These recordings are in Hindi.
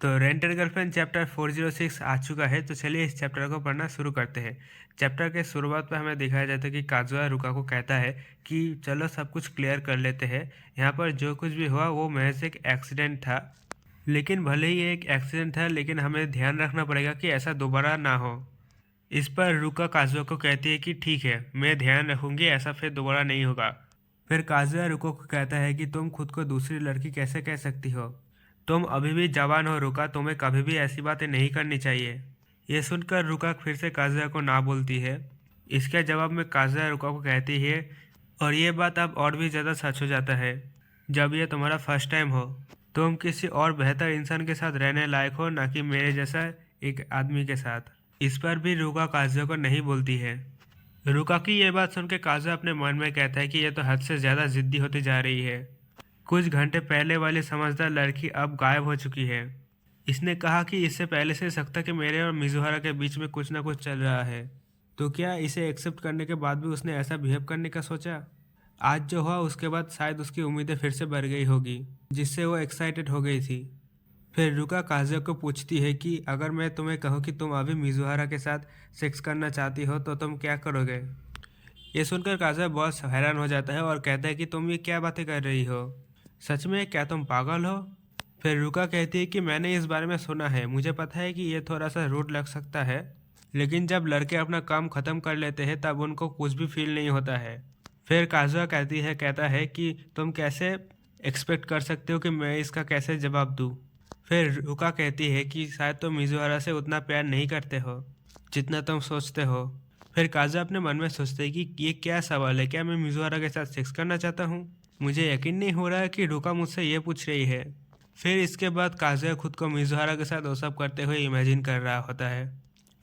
तो रेंटेड गर्लफ्रेंड चैप्टर 406 आ चुका है। तो चलिए इस चैप्टर को पढ़ना शुरू करते हैं। चैप्टर के शुरुआत पर हमें दिखाया जाता है कि काजुआ रुका को कहता है कि चलो सब कुछ क्लियर कर लेते हैं। यहाँ पर जो कुछ भी हुआ वो महज एक एक्सीडेंट था, लेकिन भले ही एक एक्सीडेंट था लेकिन हमें ध्यान रखना पड़ेगा कि ऐसा दोबारा ना हो। इस पर रुका काजुआ को कहती है कि ठीक है, मैं ध्यान रखूंगी, ऐसा फिर दोबारा नहीं होगा। फिर काजुआ रुको को कहता है कि तुम खुद को दूसरी लड़की कैसे कह सकती हो, तुम अभी भी जवान हो रुका, तुम्हें कभी भी ऐसी बातें नहीं करनी चाहिए। ये सुनकर रुका फिर से काजुआ को ना बोलती है। इसके जवाब में काजुआ रुका को कहती है, और ये बात अब और भी ज़्यादा सच हो जाता है जब ये तुम्हारा फर्स्ट टाइम हो। तुम किसी और बेहतर इंसान के साथ रहने लायक हो, ना कि मेरे जैसा एक आदमी के साथ। इस पर भी रुका काजुआ को नहीं बोलती है। रुका की ये बात सुनकर काजुआ अपने मन में कहता है कि यह तो हद से ज़्यादा जिद्दी होती जा रही है। कुछ घंटे पहले वाली समझदार लड़की अब गायब हो चुकी है। इसने कहा कि इससे पहले से शक था कि मेरे और मिजुहारा के बीच में कुछ ना कुछ चल रहा है। तो क्या इसे एक्सेप्ट करने के बाद भी उसने ऐसा बिहेव करने का सोचा? आज जो हुआ उसके बाद शायद उसकी उम्मीदें फिर से बढ़ गई होगी, जिससे वो एक्साइटेड हो गई थी। फिर रुका काजुआ को पूछती है कि अगर मैं तुम्हें कहूँ कि तुम अभी मिजुहारा के साथ सेक्स करना चाहती हो तो तुम क्या करोगे? ये सुनकर काजुआ बहुत हैरान हो जाता है और कहता है कि तुम ये क्या बातें कर रही हो, सच में क्या तुम पागल हो? फिर रुका कहती है कि मैंने इस बारे में सुना है, मुझे पता है कि ये थोड़ा सा रूड लग सकता है, लेकिन जब लड़के अपना काम ख़त्म कर लेते हैं तब उनको कुछ भी फील नहीं होता है। फिर काजुआ कहता है कि तुम कैसे एक्सपेक्ट कर सकते हो कि मैं इसका कैसे जवाब दूँ। फिर रुका कहती है कि शायद तुम मिजुहारा से उतना प्यार नहीं करते हो जितना तुम सोचते हो। फिर काजुआ अपने मन में सोचते है कि ये क्या सवाल है, क्या मैं मिजुहारा के साथ सेक्स करना चाहता हूँ? मुझे यकीन नहीं हो रहा है कि रुका मुझसे ये पूछ रही है। फिर इसके बाद काजुआ खुद को मिजुहारा के साथ वो सब करते हुए इमेजिन कर रहा होता है।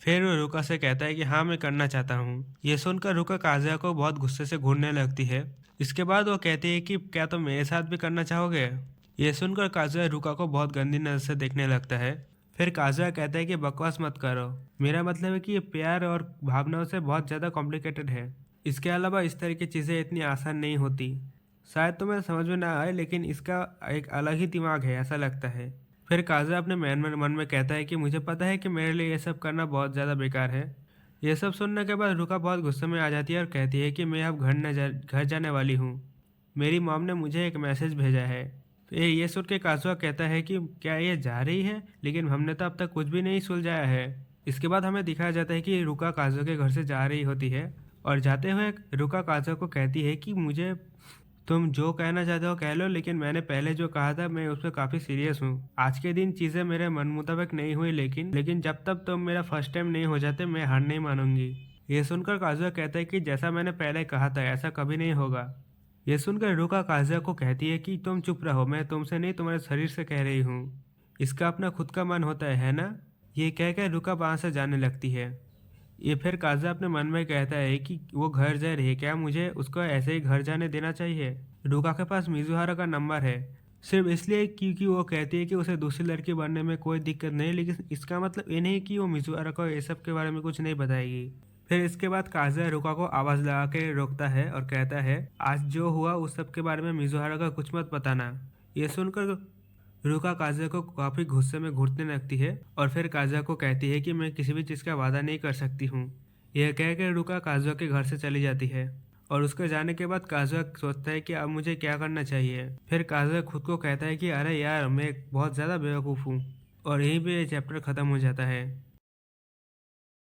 फिर वो रुका से कहता है कि हाँ मैं करना चाहता हूँ। ये सुनकर रुका काजुआ को बहुत गुस्से से घूरने लगती है। इसके बाद वो कहती है कि क्या तुम मेरे साथ भी करना चाहोगे? ये सुनकर काजुआ रुका को बहुत गंदी नज़र से देखने लगता है। फिर काजुआ कहता है कि बकवास मत करो, मेरा मतलब है कि ये प्यार और भावनाओं से बहुत ज़्यादा कॉम्प्लिकेटेड है। इसके अलावा इस तरह की चीज़ें इतनी आसान नहीं होती। शायद तुम्हें समझ में ना आए, लेकिन इसका एक अलग ही दिमाग है ऐसा लगता है। फिर काजुआ अपने मन में कहता है कि मुझे पता है कि मेरे लिए ये सब करना बहुत ज़्यादा बेकार है। ये सब सुनने के बाद रुका बहुत गुस्से में आ जाती है और कहती है कि मैं अब घर जाने वाली हूँ। मेरी मॉम ने मुझे एक मैसेज भेजा है। तो ये सुन के काजुआ कहता है कि क्या ये जा रही है, लेकिन हमने तो अब तक कुछ भी नहीं सुलझाया है। इसके बाद हमें दिखाया जाता है कि रुका काजुआ के घर से जा रही होती है और जाते हुए रुका काजुआ को कहती है कि मुझे तुम जो कहना चाहते हो कह लो, लेकिन मैंने पहले जो कहा था मैं उस पर काफ़ी सीरियस हूँ। आज के दिन चीज़ें मेरे मन मुताबिक नहीं हुई, लेकिन जब तक तुम मेरा फर्स्ट टाइम नहीं हो जाते मैं हार नहीं मानूंगी। ये सुनकर काजुआ कहता है कि जैसा मैंने पहले कहा था ऐसा कभी नहीं होगा। ये सुनकर रुका काजुआ को कहती है कि तुम चुप रहो, मैं तुमसे नहीं तुम्हारे शरीर से कह रही हूँ। इसका अपना खुद का मन होता है ना? ये कहकर रुका वहाँ से जाने लगती है। ये फिर काज़ा अपने मन में कहता है कि वो घर जा रही है, क्या मुझे उसको ऐसे ही घर जाने देना चाहिए? रुका के पास मिजुहारा का नंबर है, सिर्फ इसलिए क्योंकि वो कहती है कि उसे दूसरी लड़की बनने में कोई दिक्कत नहीं, लेकिन इसका मतलब ये नहीं कि वो मिजुहारा को ये सब के बारे में कुछ नहीं बताएगी। फिर इसके बाद काज़ा रुका को आवाज़ लगा के रोकता है और कहता है आज जो हुआ उस सब के बारे में मिजुहारा का कुछ मत बताना। ये सुनकर रुका काज़ा को काफ़ी गुस्से में घूरने लगती है और फिर काज़ा को कहती है कि मैं किसी भी चीज़ का वादा नहीं कर सकती हूँ। यह कहकर रुका काज़ा के घर से चली जाती है और उसके जाने के बाद काज़ा सोचता है कि अब मुझे क्या करना चाहिए। फिर काज़ा खुद को कहता है कि अरे यार मैं बहुत ज़्यादा बेवकूफ़ हूँ, और यहीं पे ये चैप्टर ख़त्म हो जाता है।